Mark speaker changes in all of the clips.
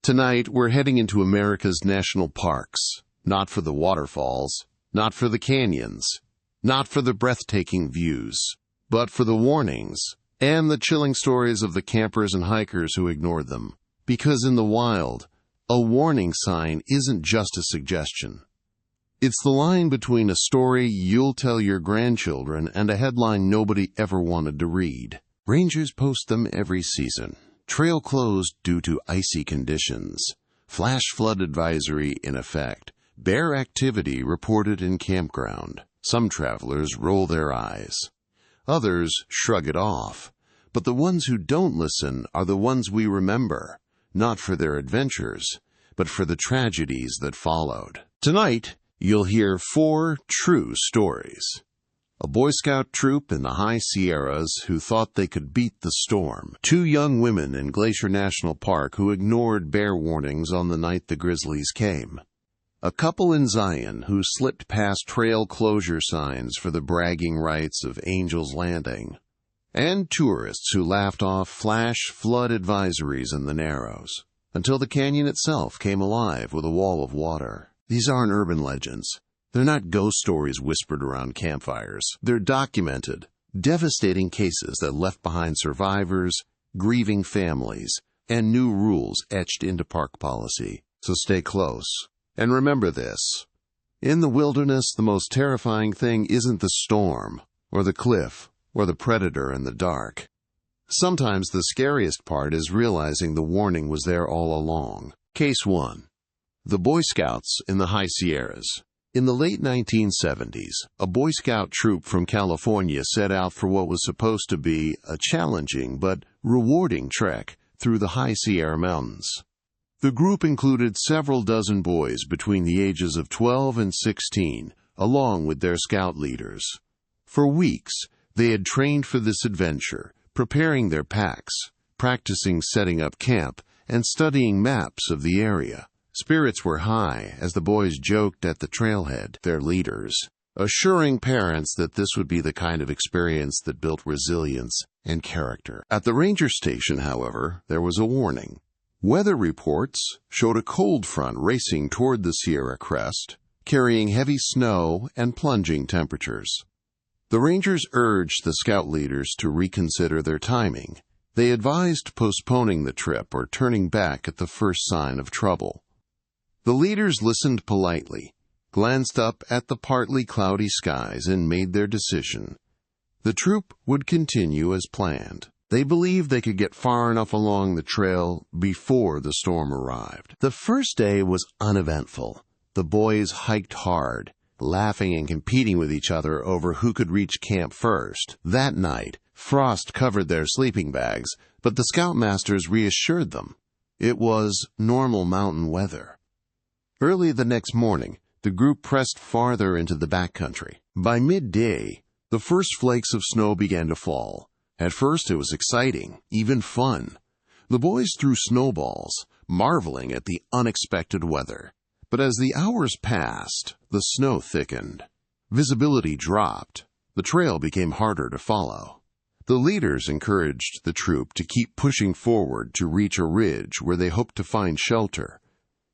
Speaker 1: Tonight, we're heading into America's national parks. Not for the waterfalls, not for the canyons, not for the breathtaking views, but for the warnings and the chilling stories of the campers and hikers who ignored them. Because in the wild, a warning sign isn't just a suggestion. It's the line between a story you'll tell your grandchildren and a headline nobody ever wanted to read. Rangers post them every season. Trail closed due to icy conditions. Flash flood advisory in effect. Bear activity reported in campground. Some travelers roll their eyes. Others shrug it off. But the ones who don't listen are the ones we remember, not for their adventures, but for the tragedies that followed. Tonight, you'll hear 4 true stories. A Boy Scout troop in the high Sierras who thought they could beat the storm. 2 young women in Glacier National Park who ignored bear warnings on the night the Grizzlies came. A couple in Zion who slipped past trail closure signs for the bragging rights of Angel's Landing. And tourists who laughed off flash flood advisories in the Narrows, until the canyon itself came alive with a wall of water. These aren't urban legends. They're not ghost stories whispered around campfires. They're documented, devastating cases that left behind survivors, grieving families, and new rules etched into park policy. So stay close. And remember this. In the wilderness, the most terrifying thing isn't the storm, or the cliff, or the predator in the dark. Sometimes the scariest part is realizing the warning was there all along. Case 1. The Boy Scouts in the High Sierras. In the late 1970s, a Boy Scout troop from California set out for what was supposed to be a challenging but rewarding trek through the High Sierra Mountains. The group included several dozen boys between the ages of 12 and 16, along with their scout leaders. For weeks, they had trained for this adventure, preparing their packs, practicing setting up camp, and studying maps of the area. Spirits were high as the boys joked at the trailhead, their leaders, assuring parents that this would be the kind of experience that built resilience and character. At the ranger station, however, there was a warning. Weather reports showed a cold front racing toward the Sierra crest, carrying heavy snow and plunging temperatures. The rangers urged the scout leaders to reconsider their timing. They advised postponing the trip or turning back at the first sign of trouble. The leaders listened politely, glanced up at the partly cloudy skies, and made their decision. The troop would continue as planned. They believed they could get far enough along the trail before the storm arrived. The first day was uneventful. The boys hiked hard, laughing and competing with each other over who could reach camp first. That night, frost covered their sleeping bags, but the scoutmasters reassured them. It was normal mountain weather. Early the next morning, the group pressed farther into the backcountry. By midday, the first flakes of snow began to fall. At first, it was exciting, even fun. The boys threw snowballs, marveling at the unexpected weather. But as the hours passed, the snow thickened. Visibility dropped. The trail became harder to follow. The leaders encouraged the troop to keep pushing forward to reach a ridge where they hoped to find shelter.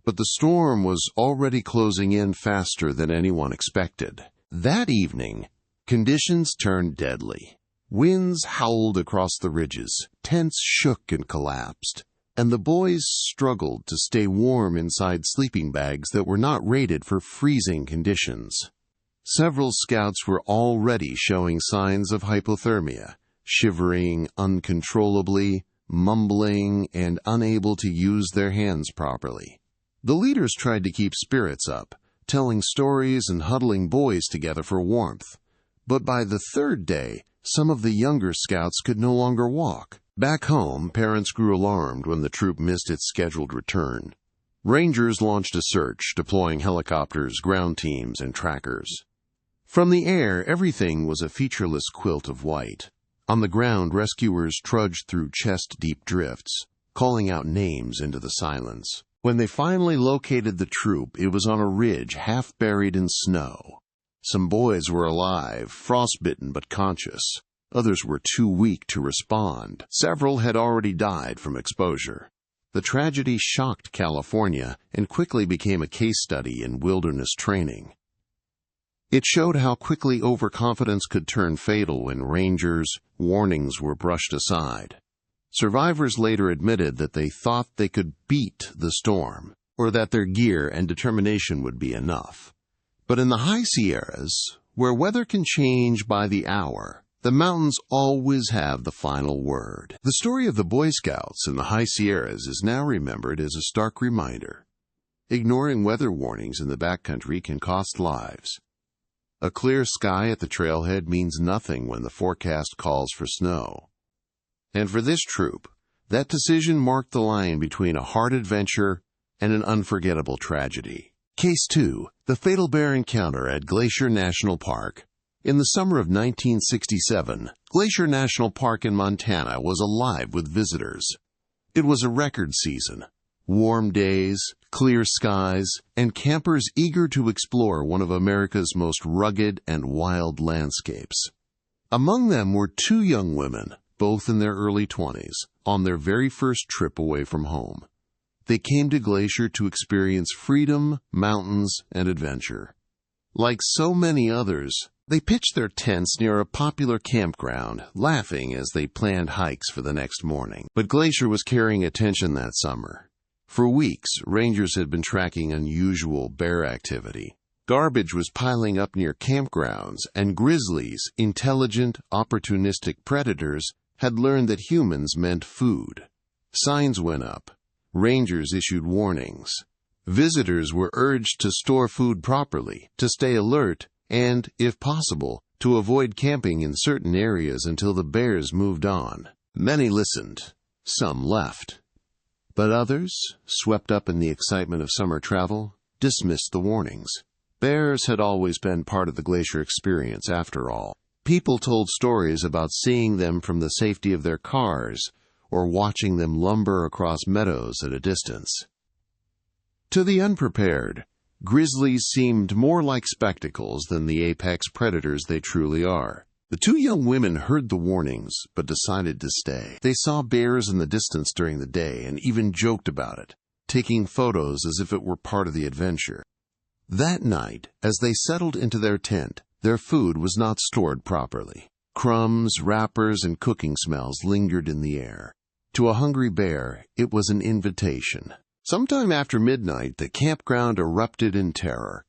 Speaker 1: But the storm was already closing in faster than anyone expected. That evening, conditions turned deadly. Winds howled across the ridges, tents shook and collapsed, and the boys struggled to stay warm inside sleeping bags that were not rated for freezing conditions. Several scouts were already showing signs of hypothermia, shivering uncontrollably, mumbling, and unable to use their hands properly. The leaders tried to keep spirits up, telling stories and huddling boys together for warmth. But by the third day, some of the younger scouts could no longer walk. Back home, parents grew alarmed when the troop missed its scheduled return. Rangers launched a search, deploying helicopters, ground teams, and trackers. From the air, everything was a featureless quilt of white. On the ground, rescuers trudged through chest-deep drifts, calling out names into the silence. When they finally located the troop, it was on a ridge half buried in snow. Some boys were alive, frostbitten but conscious. Others were too weak to respond. Several had already died from exposure. The tragedy shocked California and quickly became a case study in wilderness training. It showed how quickly overconfidence could turn fatal when rangers' warnings were brushed aside. Survivors later admitted that they thought they could beat the storm, or that their gear and determination would be enough. But in the high Sierras, where weather can change by the hour, the mountains always have the final word. The story of the Boy Scouts in the high Sierras is now remembered as a stark reminder. Ignoring weather warnings in the backcountry can cost lives. A clear sky at the trailhead means nothing when the forecast calls for snow. And for this troop, that decision marked the line between a hard adventure and an unforgettable tragedy. Case 2, the fatal bear encounter at Glacier National Park. In the summer of 1967, Glacier National Park in Montana was alive with visitors. It was a record season. Warm days, clear skies, and campers eager to explore one of America's most rugged and wild landscapes. Among them were 2 young women, both in their early 20s, on their very first trip away from home. They came to Glacier to experience freedom, mountains, and adventure. Like so many others, they pitched their tents near a popular campground, laughing as they planned hikes for the next morning. But Glacier was carrying attention that summer. For weeks, rangers had been tracking unusual bear activity. Garbage was piling up near campgrounds, and grizzlies, intelligent, opportunistic predators, had learned that humans meant food. Signs went up. Rangers issued warnings. Visitors were urged to store food properly, to stay alert, and, if possible, to avoid camping in certain areas until the bears moved on. Many listened. Some left. But others, swept up in the excitement of summer travel, dismissed the warnings. Bears had always been part of the Glacier experience, after all. People told stories about seeing them from the safety of their cars, or watching them lumber across meadows at a distance. To the unprepared, grizzlies seemed more like spectacles than the apex predators they truly are. The 2 young women heard the warnings, but decided to stay. They saw bears in the distance during the day and even joked about it, taking photos as if it were part of the adventure. That night, as they settled into their tent, their food was not stored properly. Crumbs, wrappers, and cooking smells lingered in the air. To a hungry bear, it was an invitation. Sometime after midnight, the campground erupted in terror.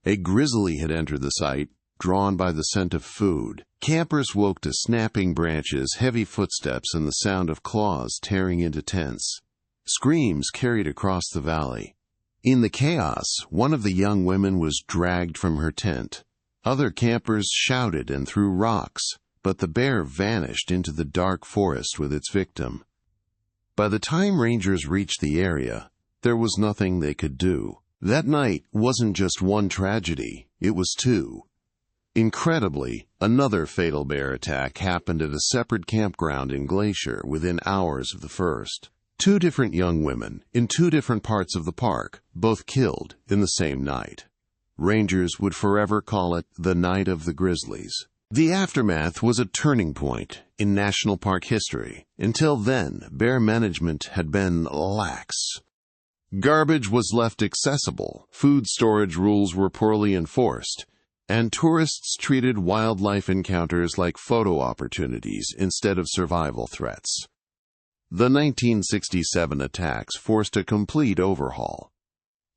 Speaker 1: A grizzly had entered the site, drawn by the scent of food. Campers woke to snapping branches, heavy footsteps, and the sound of claws tearing into tents. Screams carried across the valley. In the chaos, one of the young women was dragged from her tent. Other campers shouted and threw rocks, but the bear vanished into the dark forest with its victim. By the time rangers reached the area, there was nothing they could do. That night wasn't just one tragedy, it was 2. Incredibly, another fatal bear attack happened at a separate campground in Glacier within hours of the first. 2 different young women, in 2 different parts of the park, both killed in the same night. Rangers would forever call it the Night of the Grizzlies. The aftermath was a turning point in national park history. Until then, bear management had been lax. Garbage was left accessible, food storage rules were poorly enforced, and tourists treated wildlife encounters like photo opportunities instead of survival threats. The 1967 attacks forced a complete overhaul.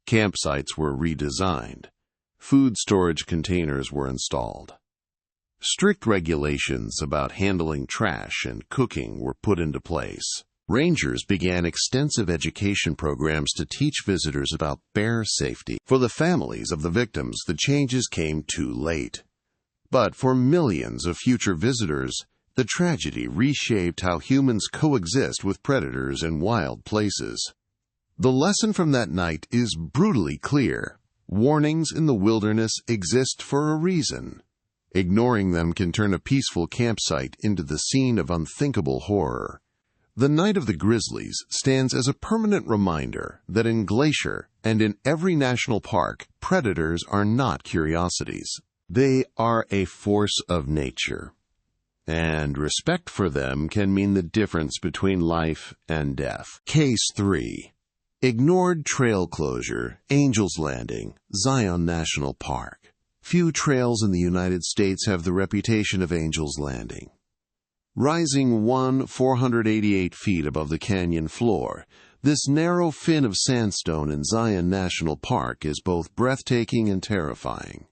Speaker 1: Campsites were redesigned. Food storage containers were installed. Strict regulations about handling trash and cooking were put into place. Rangers began extensive education programs to teach visitors about bear safety. For the families of the victims, the changes came too late. But for millions of future visitors, the tragedy reshaped how humans coexist with predators in wild places. The lesson from that night is brutally clear. Warnings in the wilderness exist for a reason. Ignoring them can turn a peaceful campsite into the scene of unthinkable horror. The Night of the Grizzlies stands as a permanent reminder that in Glacier and in every national park, predators are not curiosities. They are a force of nature. and respect for them can mean the difference between life and death. Case 3. Ignored trail closure, Angel's Landing, Zion National Park. Few trails in the United States have the reputation of Angel's Landing. Rising 488 feet above the canyon floor, this narrow fin of sandstone in Zion National Park is both breathtaking and terrifying.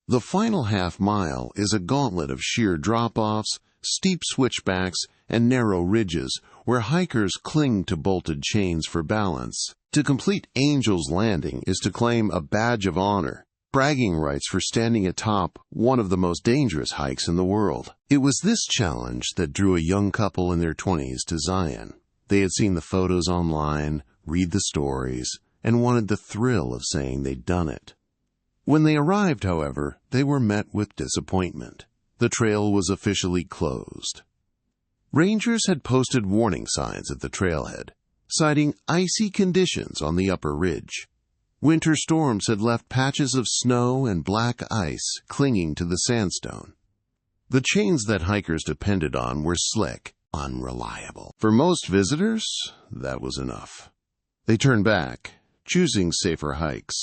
Speaker 1: The final half-mile is a gauntlet of sheer drop-offs, steep switchbacks, and narrow ridges where hikers cling to bolted chains for balance. To complete Angel's Landing is to claim a badge of honor, bragging rights for standing atop one of the most dangerous hikes in the world. It was this challenge that drew a young couple in their 20s to Zion. They had seen the photos online, read the stories, and wanted the thrill of saying they'd done it. When they arrived, however, they were met with disappointment. The trail was officially closed. Rangers had posted warning signs at the trailhead, citing icy conditions on the upper ridge. Winter storms had left patches of snow and black ice clinging to the sandstone. The chains that hikers depended on were slick, unreliable. For most visitors, that was enough. They turned back, choosing safer hikes.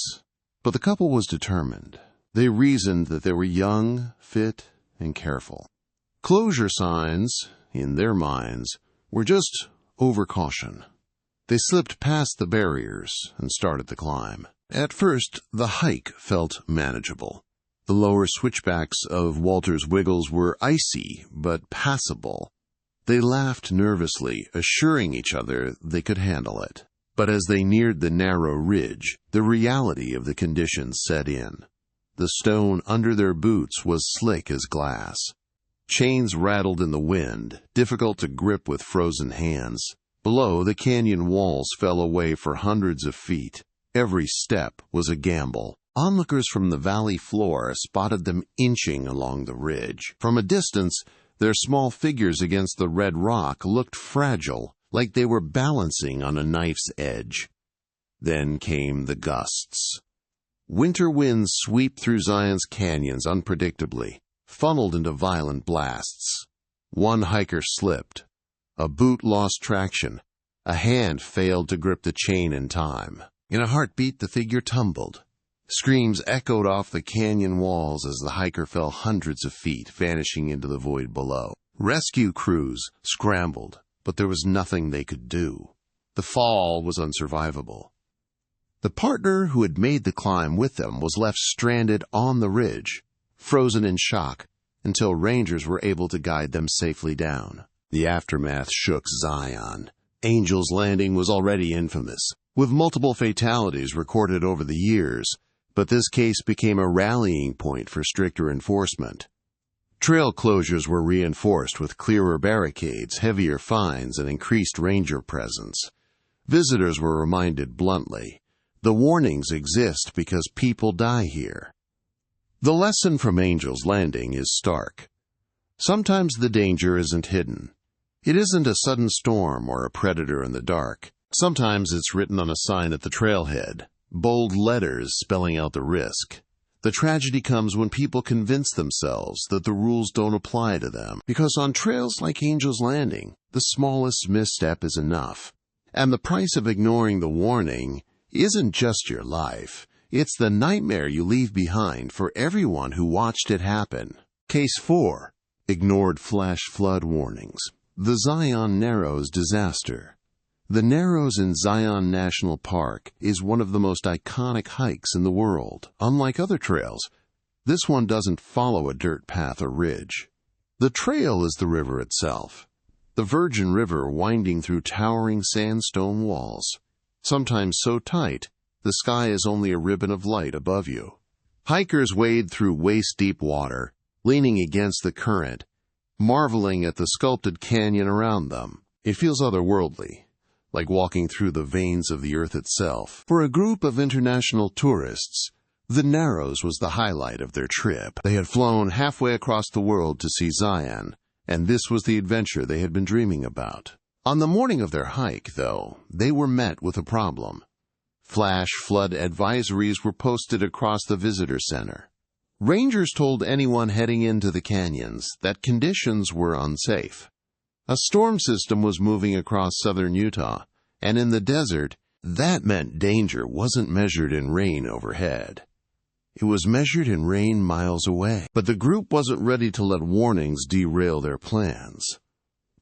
Speaker 1: But the couple was determined. They reasoned that they were young, fit, and careful. Closure signs, in their minds, were just overcaution. They slipped past the barriers and started the climb. At first, the hike felt manageable. The lower switchbacks of Walter's Wiggles were icy but passable. They laughed nervously, assuring each other they could handle it. But as they neared the narrow ridge, the reality of the conditions set in. The stone under their boots was slick as glass. Chains rattled in the wind, difficult to grip with frozen hands. Below, the canyon walls fell away for hundreds of feet. Every step was a gamble. Onlookers from the valley floor spotted them inching along the ridge. From a distance, their small figures against the red rock looked fragile, like they were balancing on a knife's edge. Then came the gusts. Winter winds sweep through Zion's canyons unpredictably, funneled into violent blasts. One hiker slipped. A boot lost traction. A hand failed to grip the chain in time. In a heartbeat, the figure tumbled. Screams echoed off the canyon walls as the hiker fell hundreds of feet, vanishing into the void below. Rescue crews scrambled, but there was nothing they could do. The fall was unsurvivable. The partner who had made the climb with them was left stranded on the ridge, frozen in shock, until rangers were able to guide them safely down. The aftermath shook Zion. Angel's Landing was already infamous, with multiple fatalities recorded over the years, but this case became a rallying point for stricter enforcement. Trail closures were reinforced with clearer barricades, heavier fines, and increased ranger presence. Visitors were reminded bluntly, the warnings exist because people die here. The lesson from Angel's Landing is stark. Sometimes the danger isn't hidden. It isn't a sudden storm or a predator in the dark. Sometimes it's written on a sign at the trailhead, bold letters spelling out the risk. The tragedy comes when people convince themselves that the rules don't apply to them, because on trails like Angel's Landing, the smallest misstep is enough. And the price of ignoring the warning isn't just your life. It's the nightmare you leave behind for everyone who watched it happen. Case 4. Ignored flash flood warnings. The Zion Narrows disaster. The Narrows in Zion National Park is one of the most iconic hikes in the world. Unlike other trails, this one doesn't follow a dirt path or ridge. The trail is the river itself, the Virgin River winding through towering sandstone walls, sometimes so tight the sky is only a ribbon of light above you. Hikers wade through waist-deep water, leaning against the current, marveling at the sculpted canyon around them. It feels otherworldly, like walking through the veins of the earth itself. For a group of international tourists, the Narrows was the highlight of their trip. They had flown halfway across the world to see Zion, and this was the adventure they had been dreaming about. On the morning of their hike, though, they were met with a problem. Flash flood advisories were posted across the visitor center. Rangers told anyone heading into the canyons that conditions were unsafe. A storm system was moving across southern Utah, and in the desert, that meant danger wasn't measured in rain overhead. It was measured in rain miles away. But the group wasn't ready to let warnings derail their plans.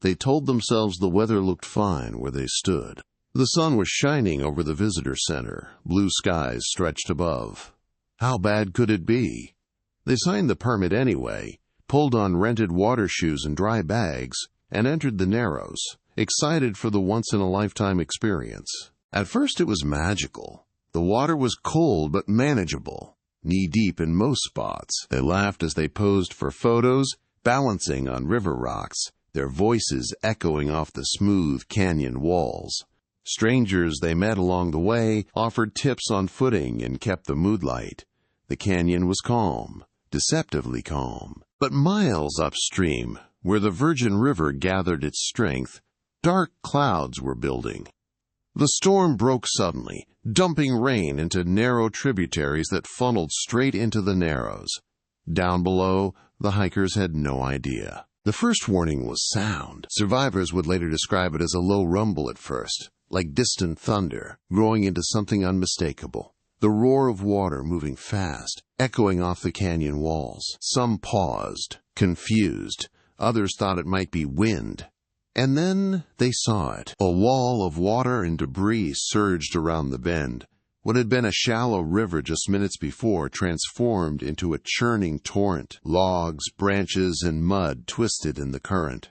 Speaker 1: They told themselves the weather looked fine where they stood. The sun was shining over the visitor center. Blue skies stretched above. How bad could it be? They signed the permit anyway, pulled on rented water shoes and dry bags, and entered the Narrows, excited for the once-in-a-lifetime experience. At first it was magical. The water was cold but manageable, knee-deep in most spots. They laughed as they posed for photos, balancing on river rocks, their voices echoing off the smooth canyon walls. Strangers they met along the way offered tips on footing and kept the mood light. The canyon was calm, deceptively calm. But miles upstream, where the Virgin River gathered its strength, dark clouds were building. The storm broke suddenly, dumping rain into narrow tributaries that funneled straight into the Narrows. Down below, the hikers had no idea. The first warning was sound. Survivors would later describe it as a low rumble at first, like distant thunder, growing into something unmistakable. The roar of water moving fast, echoing off the canyon walls. Some paused, confused. Others thought it might be wind. And then they saw it. A wall of water and debris surged around the bend. What had been a shallow river just minutes before transformed into a churning torrent. Logs, branches, and mud twisted in the current.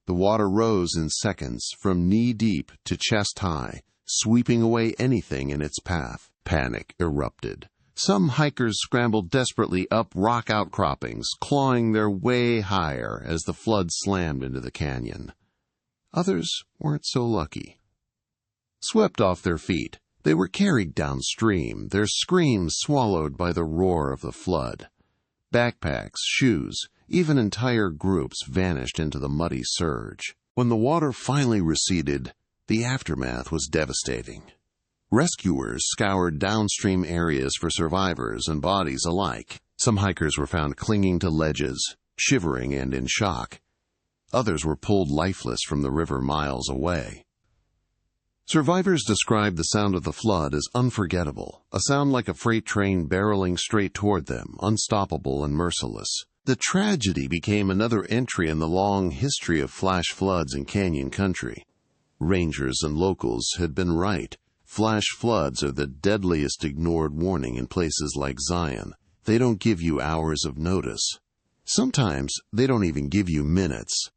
Speaker 1: The water rose in seconds, from knee-deep to chest-high, sweeping away anything in its path. Panic erupted. Some hikers scrambled desperately up rock outcroppings, clawing their way higher as the flood slammed into the canyon. Others weren't so lucky. Swept off their feet, they were carried downstream, their screams swallowed by the roar of the flood. Backpacks, shoes, even entire groups vanished into the muddy surge. When the water finally receded, the aftermath was devastating. Rescuers scoured downstream areas for survivors and bodies alike. Some hikers were found clinging to ledges, shivering and in shock. Others were pulled lifeless from the river miles away. Survivors described the sound of the flood as unforgettable, a sound like a freight train barreling straight toward them, unstoppable and merciless. The tragedy became another entry in the long history of flash floods in canyon country. Rangers and locals had been right. Flash floods are the deadliest ignored warning in places like Zion. They don't give you hours of notice. Sometimes they don't even give you minutes.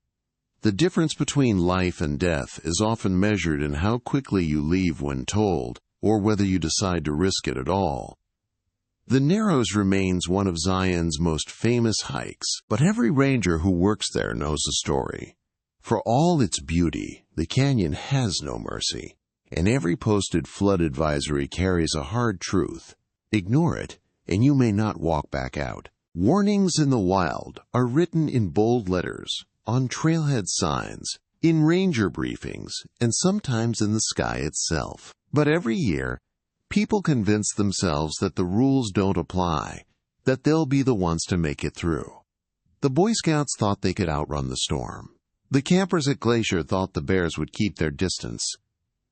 Speaker 1: The difference between life and death is often measured in how quickly you leave when told, or whether you decide to risk it at all. The Narrows remains one of Zion's most famous hikes, but every ranger who works there knows the story. For all its beauty, the canyon has no mercy, and every posted flood advisory carries a hard truth. Ignore it, and you may not walk back out. Warnings in the wild are written in bold letters, on trailhead signs, in ranger briefings, and sometimes in the sky itself. But every year, people convince themselves that the rules don't apply, that they'll be the ones to make it through. The Boy Scouts thought they could outrun the storm. The campers at Glacier thought the bears would keep their distance.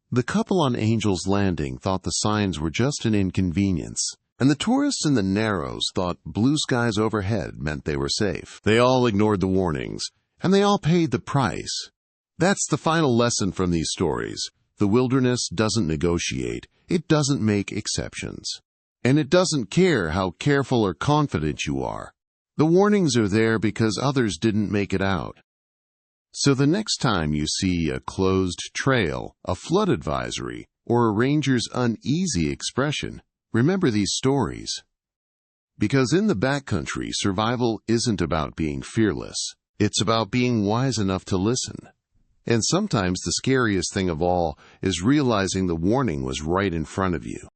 Speaker 1: The couple on Angel's Landing thought the signs were just an inconvenience. And the tourists in the Narrows thought blue skies overhead meant they were safe. They all ignored the warnings, and they all paid the price. That's the final lesson from these stories. The wilderness doesn't negotiate. It doesn't make exceptions. And it doesn't care how careful or confident you are. The warnings are there because others didn't make it out. So the next time you see a closed trail, a flood advisory, or a ranger's uneasy expression, remember these stories. Because in the backcountry, survival isn't about being fearless. It's about being wise enough to listen. And sometimes the scariest thing of all is realizing the warning was right in front of you.